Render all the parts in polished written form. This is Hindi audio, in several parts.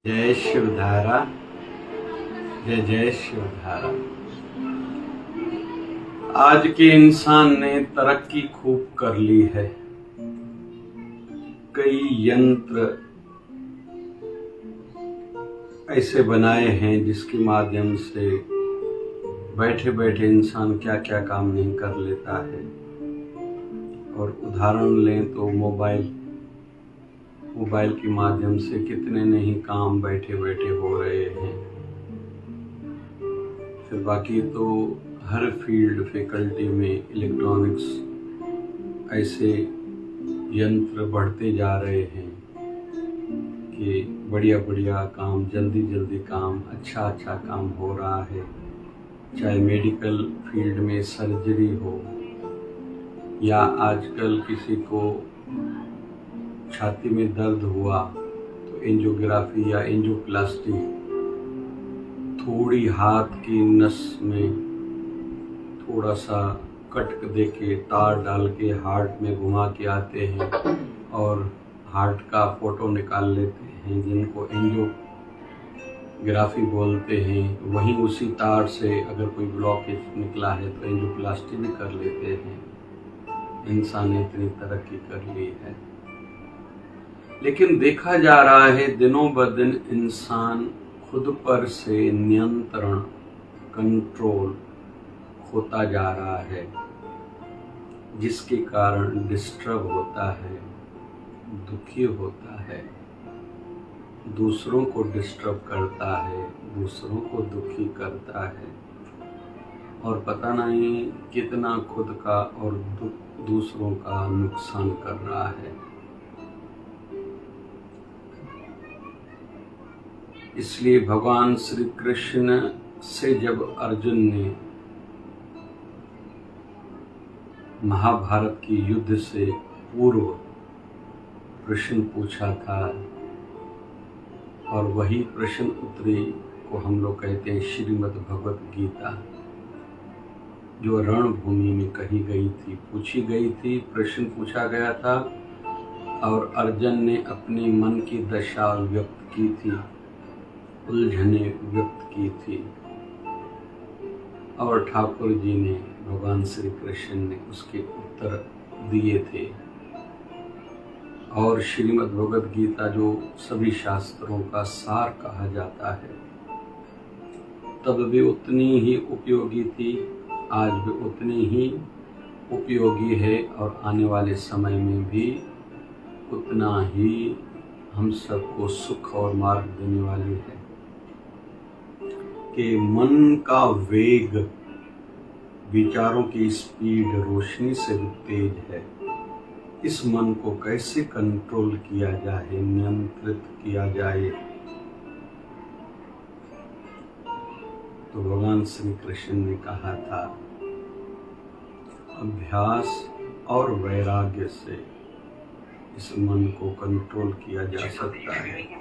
जय शिवधारा, जय जय शिवधारा। आज के इंसान ने तरक्की खूब कर ली है। कई यंत्र ऐसे बनाए हैं जिसके माध्यम से बैठे बैठे इंसान क्या क्या काम नहीं कर लेता है। और उदाहरण लें तो मोबाइल के माध्यम से कितने नहीं काम बैठे बैठे हो रहे हैं। फिर बाकी तो हर फील्ड फैकल्टी में इलेक्ट्रॉनिक्स ऐसे यंत्र बढ़ते जा रहे हैं कि बढ़िया बढ़िया काम, जल्दी जल्दी काम, अच्छा काम हो रहा है। चाहे मेडिकल फील्ड में सर्जरी हो या आजकल किसी को छाती में दर्द हुआ तो एंजियोग्राफी या एंजियोप्लास्टी, थोड़ी हाथ की नस में थोड़ा सा कट दे के तार डाल के हार्ट में घुमा के आते हैं और हार्ट का फोटो निकाल लेते हैं, जिनको एंजियोग्राफी बोलते हैं। वहीं उसी तार से अगर कोई ब्लॉकेज निकला है तो एंजियोप्लास्टी भी कर लेते हैं। इंसान ने इतनी तरक्की कर ली है, लेकिन देखा जा रहा है दिनों ब दिन इंसान खुद पर से नियंत्रण, कंट्रोल होता जा रहा है, जिसके कारण डिस्टर्ब होता है, दुखी होता है, दूसरों को डिस्टर्ब करता है, दूसरों को दुखी करता है और पता नहीं कितना खुद का और दूसरों का नुकसान कर रहा है। इसलिए भगवान श्री कृष्ण से जब अर्जुन ने महाभारत की युद्ध से पूर्व प्रश्न पूछा था और वही प्रश्न उत्तरी को हम लोग कहते हैं श्रीमद् भगवत गीता, जो रणभूमि में कही गई थी, पूछी गई थी, प्रश्न पूछा गया था और अर्जुन ने अपने मन की दशा व्यक्त की थी, उलझने व्यक्त की थी और ठाकुर जी ने, भगवान श्री कृष्ण ने उसके उत्तर दिए थे। और श्रीमद् भगवत गीता जो सभी शास्त्रों का सार कहा जाता है, तब भी उतनी ही उपयोगी थी, आज भी उतनी ही उपयोगी है और आने वाले समय में भी उतना ही हम सबको सुख और मार्ग देने वाली है। कि मन का वेग, विचारों की स्पीड रोशनी से भी तेज है। इस मन को कैसे कंट्रोल किया जाए, नियंत्रित किया जाए, तो भगवान श्री कृष्ण ने कहा था अभ्यास और वैराग्य से इस मन को कंट्रोल किया जा सकता है।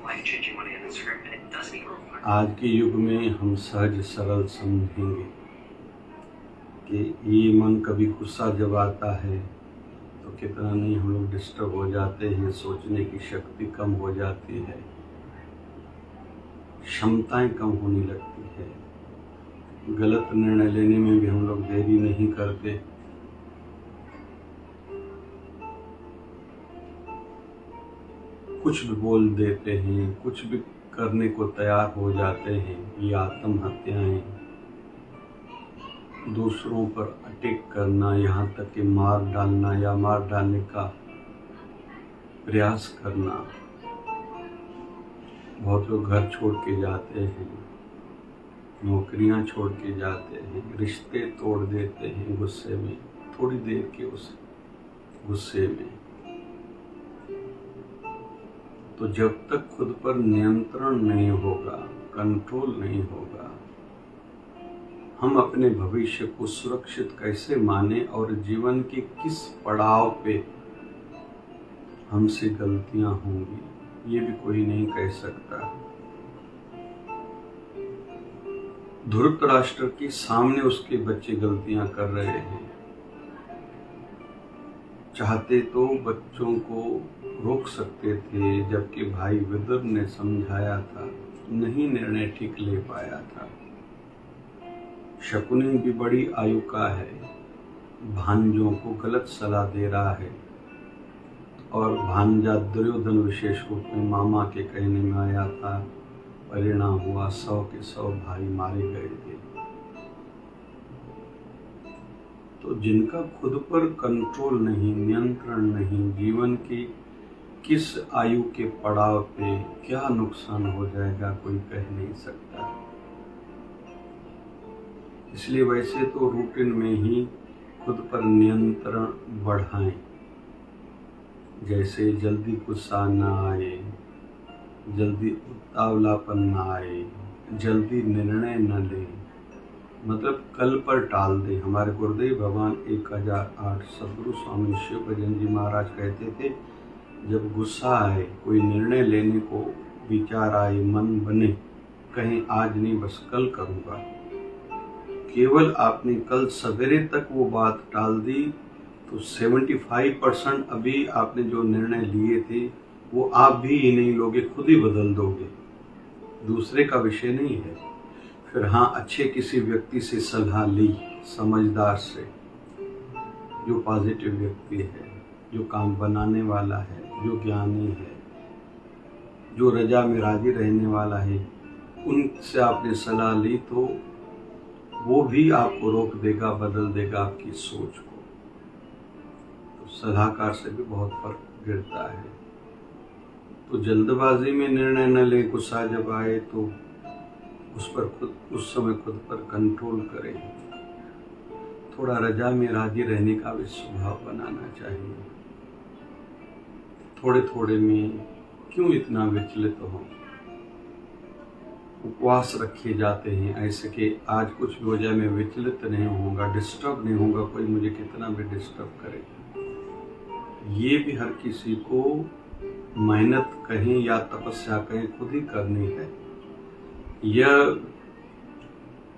आज के युग में हम सहज सरल समझेंगे कि ये मन कभी गुस्सा जब आता है तो कितना नहीं हम लोग डिस्टर्ब हो जाते हैं, सोचने की शक्ति कम हो जाती है, क्षमताएं कम होने लगती है, गलत निर्णय लेने में भी हम लोग देरी नहीं करते। कुछ भी बोल देते हैं, कुछ भी करने को तैयार हो जाते हैं। ये आत्महत्याएं, दूसरों पर अटैक करना, यहाँ तक कि मार डालना या मार डालने का प्रयास करना। बहुत लोग घर छोड़ के जाते हैं, नौकरियां छोड़ के जाते हैं, रिश्ते तोड़ देते हैं गुस्से में, थोड़ी देर के उस गुस्से में। तो जब तक खुद पर नियंत्रण नहीं होगा, कंट्रोल नहीं होगा, हम अपने भविष्य को सुरक्षित कैसे माने और जीवन के किस पड़ाव पे हमसे गलतियां होंगी, ये भी कोई नहीं कह सकता। धृतराष्ट्र के सामने उसके बच्चे गलतियां कर रहे हैं, चाहते तो बच्चों को रोक सकते थे, जबकि भाई विदुर ने समझाया था, नहीं निर्णय ठीक ले पाया था। शकुनी भी बड़ी आयु का है, भांजों को गलत सलाह दे रहा है, और भांजा दुर्योधन विशेष रूप में मामा के कहने में आया था। परिणाम हुआ 100 के 100 भाई मारे गए थे। तो जिनका खुद पर कंट्रोल नहीं, नियंत्रण नहीं, जीवन की किस आयु के पड़ाव पे क्या नुकसान हो जाएगा कोई कह नहीं सकता। इसलिए वैसे तो रूटीन में ही खुद पर नियंत्रण बढ़ाएं, जैसे जल्दी गुस्सा ना आए, जल्दी उतावलापन ना आए, जल्दी निर्णय न ले, मतलब कल पर टाल दे। हमारे गुरुदेव भगवान 1008 सदगुरु स्वामी शिव भजन जी महाराज कहते थे, जब गुस्सा आए, कोई निर्णय लेने को विचार आए, मन बने, कहें आज नहीं बस कल करूँगा। केवल आपने कल सवेरे तक वो बात टाल दी तो 75% अभी आपने जो निर्णय लिए थे वो आप भी ही नहीं लोगे, खुद ही बदल दोगे, दूसरे का विषय नहीं है। फिर हाँ, अच्छे किसी व्यक्ति से सलाह ली, समझदार से, जो पॉजिटिव व्यक्ति है, जो काम बनाने वाला है, जो ज्ञानी है, जो रजा में राजी रहने वाला है, उनसे आपने सलाह ली तो वो भी आपको रोक देगा, बदल देगा आपकी सोच को। तो सलाहकार से भी बहुत फर्क गिरता है। तो जल्दबाजी में निर्णय न ले, गुस्सा जब आए तो उस समय खुद पर कंट्रोल करें। थोड़ा रजा में राजी रहने का भी स्वभाव बनाना चाहिए। थोड़े थोड़े में क्यों इतना विचलित हो। उपवास रखे जाते हैं ऐसे कि आज कुछ भी हो जाए मैं विचलित नहीं होऊंगा, डिस्टर्ब नहीं होऊंगा, कोई मुझे कितना भी डिस्टर्ब करे। ये भी हर किसी को मेहनत कहें या तपस्या कहें खुद ही करनी है। यह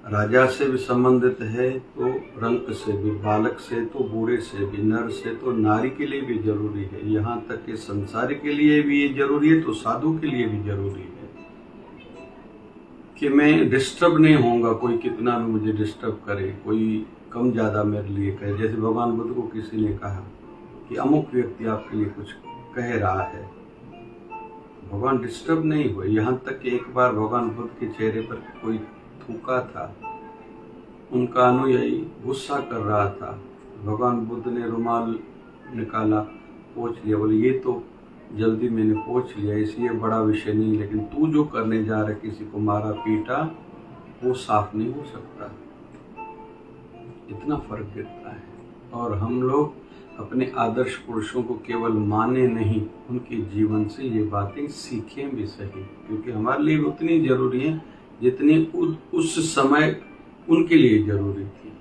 राजा से भी संबंधित है तो रंक से भी, बालक से तो बूढ़े से भी, नर से तो नारी के लिए भी जरूरी है। यहाँ तक कि संसार के लिए भी ये जरूरी है तो साधु के लिए भी जरूरी है कि मैं डिस्टर्ब नहीं होऊंगा, कोई कितना भी मुझे डिस्टर्ब करे, कोई कम ज़्यादा मेरे लिए कहे। जैसे भगवान बुद्ध को किसी ने कहा कि अमुक व्यक्ति आपके लिए कुछ कह रहा है, भगवान डिस्टर्ब नहीं हुए। यहाँ तक कि एक बार भगवान बुद्ध के चेहरे पर कोई थूका था, उनका अनुयायी गुस्सा कर रहा था, भगवान बुद्ध ने रुमाल निकाला, पोंछ लिया, बोले ये तो जल्दी मैंने पोंछ लिया, इसलिए बड़ा विषय नहीं, लेकिन तू जो करने जा रहा है, किसी को मारा पीटा, वो साफ नहीं हो सकता। इतना फर्क गिरता है। और हम लोग अपने आदर्श पुरुषों को केवल माने नहीं, उनके जीवन से ये बातें सीखें भी सही, क्योंकि हमारे लिए उतनी जरूरी है जितनी उस समय उनके लिए जरूरी थी।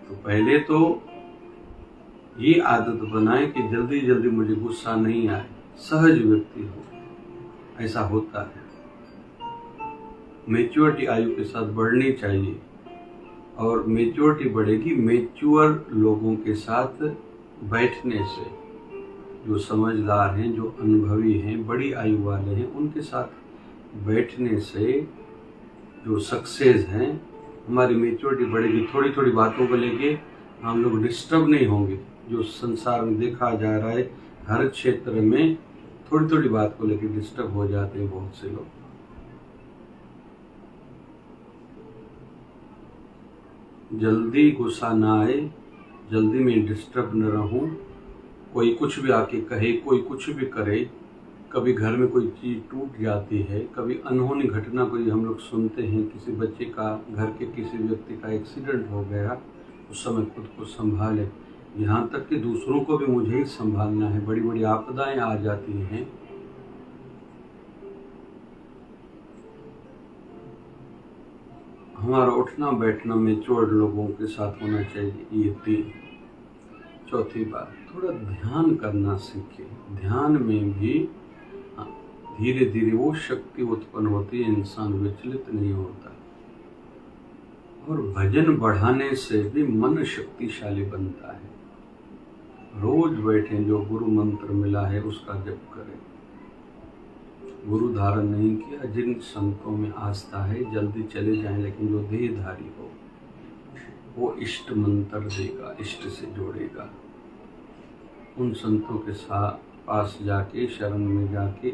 तो पहले तो ये आदत बनाए कि जल्दी जल्दी मुझे गुस्सा नहीं आए, सहज व्यक्ति हो, ऐसा होता है। मैच्योरिटी आयु के साथ बढ़नी चाहिए, और मैच्योरिटी बढ़ेगी मैच्योर लोगों के साथ बैठने से। जो समझदार हैं, जो अनुभवी हैं, बड़ी आयु वाले हैं, उनके साथ बैठने से जो सक्सेस हैं, हमारी मैच्योरिटी बढ़ेगी। थोड़ी थोड़ी बातों को लेके हम लोग डिस्टर्ब नहीं होंगे। जो संसार में देखा जा रहा है, हर क्षेत्र में थोड़ी थोड़ी बात को लेके डिस्टर्ब हो जाते हैं बहुत से लोग। जल्दी गुस्सा ना आए, जल्दी में डिस्टर्ब न रहूं। कोई कुछ भी आके कहे, कोई कुछ भी करे, कभी घर में कोई चीज़ टूट जाती है, कभी अनहोनी घटना कोई हम लोग सुनते हैं, किसी बच्चे का, घर के किसी व्यक्ति का एक्सीडेंट हो गया, उस समय खुद को संभाले। यहाँ तक कि दूसरों को भी मुझे ही संभालना है, बड़ी बड़ी आपदाएं आ जाती हैं। हमारा उठना बैठना मैच्योर्ड लोगों के साथ होना चाहिए। ये 3। चौथी बात, थोड़ा ध्यान करना सीखे। ध्यान में भी धीरे धीरे वो शक्ति उत्पन्न होती है, इंसान विचलित नहीं होता। और भजन बढ़ाने से भी मन शक्तिशाली बनता है। रोज बैठे, जो गुरु मंत्र मिला है उसका जप करें। गुरु धारण नहीं किया, जिन संतों में आस्था है जल्दी चले जाएं, लेकिन जो देहधारी हो वो इष्ट मंत्र देगा, इष्ट से जोड़ेगा। उन संतों के साथ पास जाके, शरण में जाके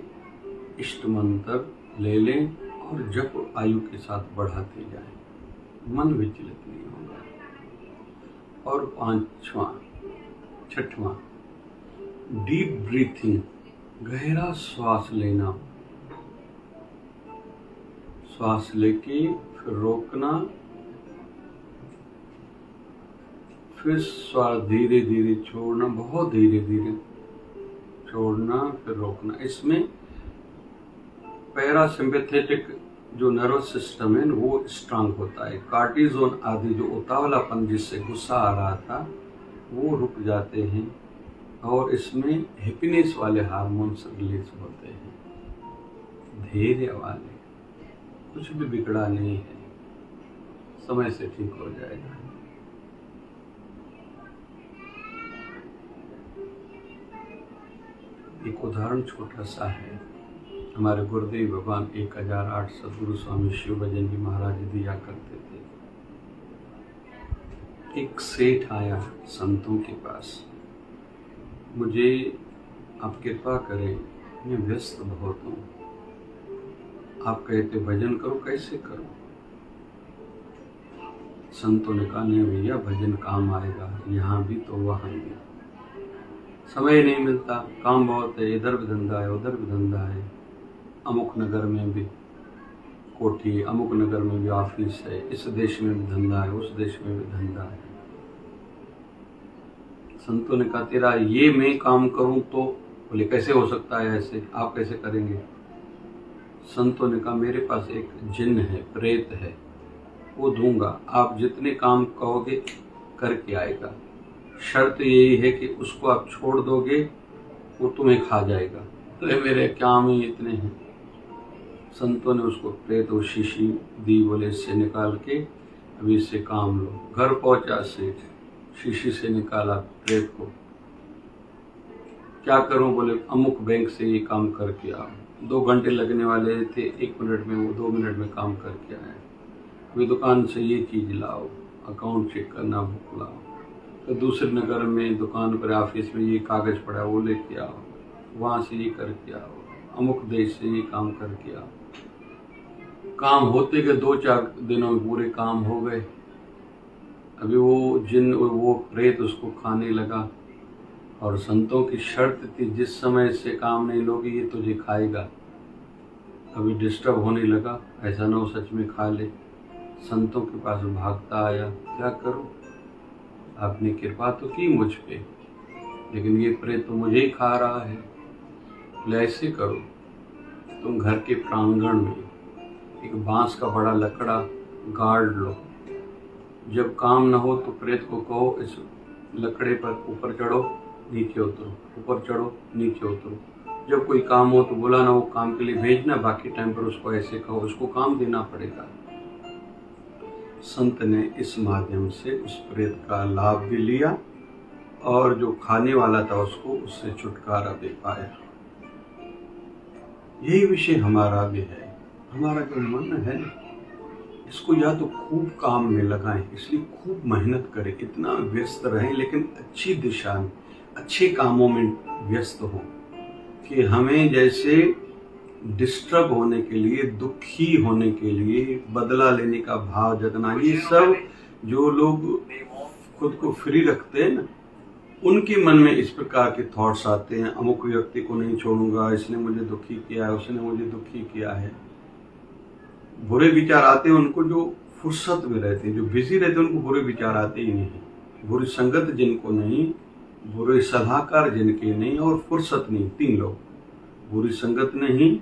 इष्ट मंत्र ले लें और जप आयु के साथ बढ़ाते जाएं, मन विचलित नहीं होगा। और छठवां डीप ब्रीथिंग, गहरा श्वास लेना। श्वास लेके फिर रोकना, फिर श्वास धीरे धीरे छोड़ना, बहुत धीरे धीरे छोड़ना, फिर रोकना। इसमें पैरासिम्पैथेटिक जो नर्वस सिस्टम है वो स्ट्रांग होता है। कार्टिजोन आदि जो उतावलापन, जिससे गुस्सा आ रहा था, वो रुक जाते हैं और इसमें हैप्पीनेस वाले हार्मोन्स रिलीज होते हैं, धैर्य वाले। कुछ भी बिगड़ा नहीं है, समय से ठीक हो जाएगा। एक उदाहरण छोटा सा है। हमारे गुरुदेव भगवान 1008 सद्गुरु स्वामी शिव भजन जी महाराज दिया करते थे। एक सेठ आया संतों के पास, मुझे आप कृपा करें, मैं व्यस्त बहुत हूँ, आप कहते भजन करो, कैसे करो? संतों ने कहा, नहीं भैया, भजन काम आएगा, यहाँ भी तो वहाँ भी। समय नहीं मिलता, काम बहुत है, इधर भी धंधा है, उधर भी धंधा है, अमुक नगर में भी कोठी, अमुक नगर में भी ऑफिस है, इस देश में भी धंधा है, उस देश में भी धंधा है। संतों ने कहा, तेरा ये मैं काम करूं तो? बोले, कैसे हो सकता है ऐसे, आप कैसे करेंगे? संतों ने कहा, मेरे पास एक जिन्न है, प्रेत है, वो दूंगा, आप जितने काम कहोगे करके आएगा। शर्त यही है कि उसको आप छोड़ दोगे, वो तुम्हें खा जाएगा। तो मेरे काम ही इतने हैं। संतों ने उसको प्रेत और शीशी दी, बोले इससे निकाल के अभी इससे काम लो। घर पहुंचा सेठ, शीशी से निकाला प्रेत को। क्या करूं? बोले अमुक बैंक से ये काम करके आओ। 2 घंटे लगने वाले थे, 1 मिनट में वो 2 मिनट में काम करके आए। अभी दुकान से ये चीज़ लाओ, अकाउंट चेक करना, बुक लाओ। तो दूसरे नगर में दुकान पर, ऑफिस में ये कागज़ पड़ा, वो लेके आओ, वहाँ से ये करके आओ, अमुक देश से ये काम करके आओ। काम होते गए, 2-4 दिनों में पूरे काम हो गए। अभी वो प्रेत उसको खाने लगा और संतों की शर्त थी, जिस समय से काम नहीं लोगे ये तुझे खाएगा। अभी डिस्टर्ब होने लगा, ऐसा ना हो सच में खा ले। संतों के पास भागता आया, क्या करूं, आपने कृपा तो की मुझ पे, लेकिन ये प्रेत तो मुझे ही खा रहा है। बोले ऐसे करो, तुम घर के प्रांगण में एक बांस का बड़ा लकड़ा गाड़ लो। जब काम न हो तो प्रेत को कहो, इस लकड़े पर ऊपर चढ़ो, नीचे उतरो, ऊपर चढ़ो, नीचे उतरो। जब कोई काम हो तो बुलाना, वो काम के लिए भेजना, बाकी टाइम पर उसको ऐसे कहो, उसको काम देना पड़ेगा। संत ने इस माध्यम से उस प्रेत का लाभ भी लिया और जो खाने वाला था उसको उससे छुटकारा दे पाया। यही विषय हमारा भी है। हमारा जो मन है, इसको या तो खूब काम में लगाएं, इसलिए खूब मेहनत करें, इतना व्यस्त रहें, लेकिन अच्छी दिशा में, अच्छे कामों में व्यस्त हो कि हमें जैसे डिस्टर्ब होने के लिए, दुखी होने के लिए, बदला लेने का भाव जगना, ये सब जो लोग खुद को फ्री रखते हैं ना, उनके मन में इस प्रकार के थॉट्स आते हैं, अमुक व्यक्ति को नहीं छोड़ूंगा, इसने मुझे दुखी किया है, उसने मुझे दुखी किया है। बुरे विचार आते हैं उनको जो फुर्सत में रहते हैं, जो बिजी रहते हैं, उनको बुरे विचार आते ही नहीं। बुरी संगत जिनको नहीं, बुरे सलाहकार जिनके नहीं, और फुर्सत नहीं, 3 लोग। बुरी संगत नहीं,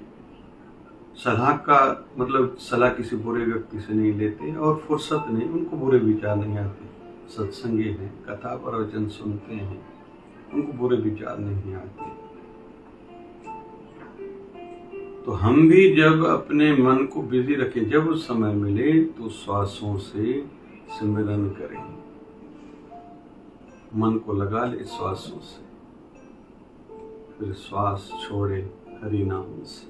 सलाह का मतलब सलाह किसी बुरे व्यक्ति से नहीं लेते, और फुर्सत नहीं, उनको बुरे विचार नहीं आते। सत्संगी हैं, कथा प्रवचन सुनते हैं, उनको बुरे विचार नहीं आते। तो हम भी जब अपने मन को बिजी रखें, जब उस समय मिले तो श्वासों से सिमरन करें, मन को लगा ले श्वासों से, फिर श्वास छोड़े हरि नाम से।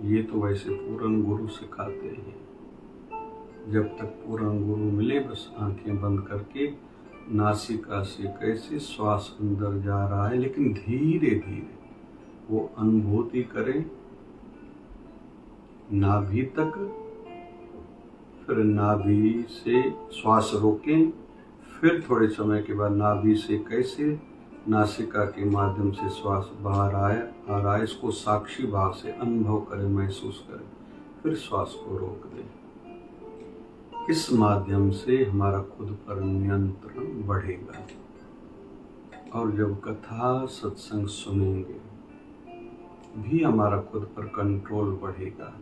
ये तो वैसे पूर्ण गुरु सिखाते हैं। जब तक पूर्ण गुरु मिले बस आंखें बंद करके नासिका से कैसे श्वास अंदर जा रहा है, लेकिन धीरे धीरे वो अनुभूति करें नाभि तक, फिर नाभि से श्वास रोकें, फिर थोड़े समय के बाद नाभि से कैसे नासिका के माध्यम से श्वास बाहर आ रहा है, इसको साक्षी भाव से अनुभव करें, महसूस करें, फिर श्वास को रोक दें। इस माध्यम से हमारा खुद पर नियंत्रण बढ़ेगा। और जब कथा सत्संग सुनेंगे भी हमारा खुद पर कंट्रोल बढ़ेगा।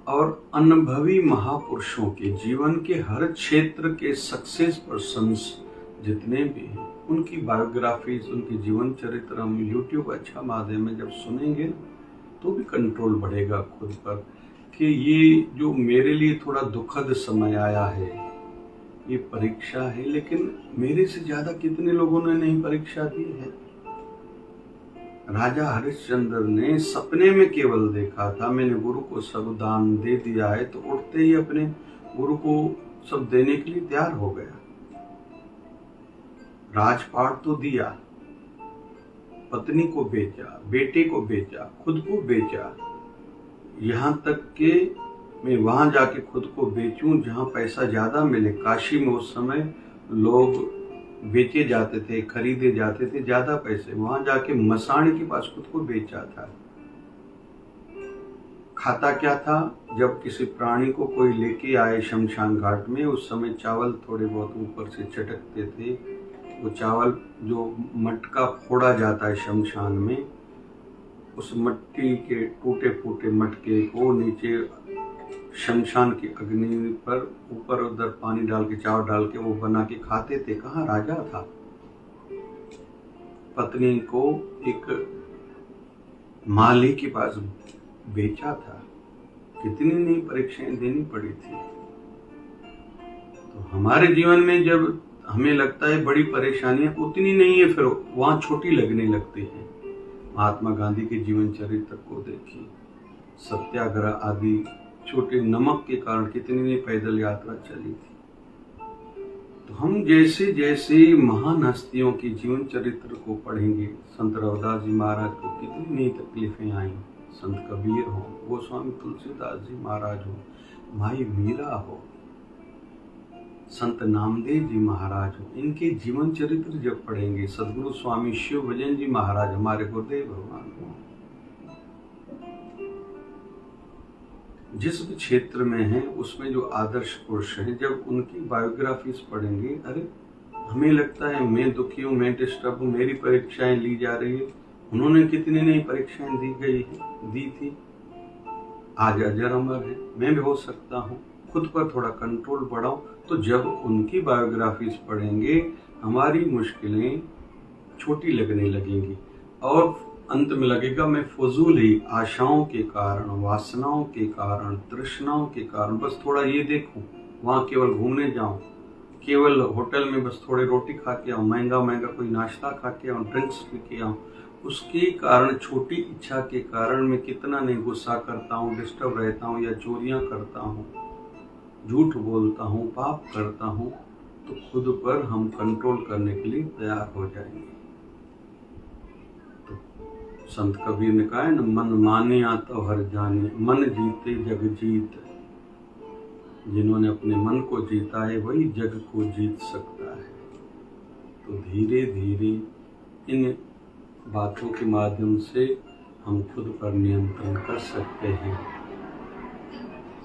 और अनुभवी महापुरुषों के जीवन के हर क्षेत्र के सक्सेस पर्सन्स जितने भी हैं, उनकी बायोग्राफीज, उनकी जीवन चरित्र हम यूट्यूब अच्छा माध्यम में जब सुनेंगे तो भी कंट्रोल बढ़ेगा खुद पर कि ये जो मेरे लिए थोड़ा दुखद समय आया है, ये परीक्षा है, लेकिन मेरे से ज्यादा कितने लोगों ने नहीं परीक्षा दी है। राजा हरिश्चंद्र ने सपने में केवल देखा था मैंने गुरु को सब दान दे दिया है, तो उठते ही अपने गुरु को सब देने के लिए तैयार हो गया। राजपाट तो दिया, पत्नी को बेचा, बेटे को बेचा, खुद को बेचा, यहाँ तक कि मैं वहां जाके खुद को बेचूं जहां पैसा ज्यादा मिले। काशी में उस समय लोग बेचे जाते थे, खरीदे जाते थे ज्यादा पैसे, वहां जाके मसाणी के पास खुद को बेचा था। खाता क्या था, जब किसी प्राणी को कोई लेके आए शमशान घाट में, उस समय चावल थोड़े बहुत ऊपर से चटकते थे। वो चावल जो मटका फोड़ा जाता है शमशान में, उस मट्टी के टूटे फूटे मटके को नीचे शमशान की अग्नि पर ऊपर उधर पानी डाल के चावल डाल के वो बना के खाते थे। कहाँ राजा था, पत्नी को एक माली के पास बेचा था, कितनी नई परीक्षाएं देनी पड़ी थी। तो हमारे जीवन में जब हमें लगता है बड़ी परेशानियां उतनी नहीं है, फिर वहां छोटी लगने लगती है। महात्मा गांधी के जीवन चरित्र को देखिए, सत्याग्रह आदि छोटे नमक के कारण कितनी नई पैदल यात्रा चली थी। तो हम जैसे जैसे महान हस्तियों की जीवन चरित्र को पढ़ेंगे, संत रविदास जी महाराज को कितनी नई तकलीफें आई, संत कबीर हो, गोस्वामी तुलसीदास जी महाराज हो, माई मीरा हो, संत नामदेव जी महाराज हो, इनके जीवन चरित्र जब पढ़ेंगे, सदगुरु स्वामी शिव भजन जी महाराज हमारे गुरुदेव भगवान हो, जिस भी क्षेत्र में है उसमें जो आदर्श पुरुष हैं, जब उनकी बायोग्राफीज पढ़ेंगे, अरे हमें लगता है मैं दुखी हूँ, मैं डिस्टर्ब हूँ, मेरी परीक्षाएं ली जा रही है, उन्होंने कितनी नई परीक्षाएं दी थी, आज अजर अमर है, मैं भी हो सकता हूँ। खुद पर थोड़ा कंट्रोल बढ़ाओ, तो जब उनकी बायोग्राफीज पढ़ेंगे हमारी मुश्किलें छोटी लगने लगेंगी और अंत में लगेगा मैं फजूल ही आशाओं के कारण, वासनाओं के कारण, तृष्णाओं के कारण बस थोड़ा ये देखूं, वहाँ केवल घूमने जाऊं, केवल होटल में बस थोड़े रोटी खा के आऊँ, महंगा महंगा कोई नाश्ता खा के आऊँ, ड्रिंक्स पी के आऊँ, उसके कारण, छोटी इच्छा के कारण मैं कितना नहीं गुस्सा करता हूँ, डिस्टर्ब रहता हूँ, या चोरियाँ करता हूँ, झूठ बोलता हूँ, पाप करता हूँ। तो खुद पर हम कंट्रोल करने के लिए तैयार हो जाएंगे। तो संत कबीर ने कहा है ना, मन माने आता हर जाने, मन जीते जग जीत। जिन्होंने अपने मन को जीता है वही जग को जीत सकता है। तो धीरे धीरे इन बातों के माध्यम से हम खुद पर नियंत्रण कर सकते हैं।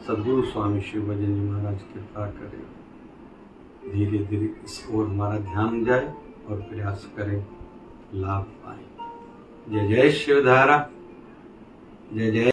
सदगुरु स्वामी शिव भजन जी महाराज कृपा करें, धीरे धीरे इस ओर हमारा ध्यान जाए और प्रयास करें, लाभ पाएं। जय जय शिवधारा, जय जय।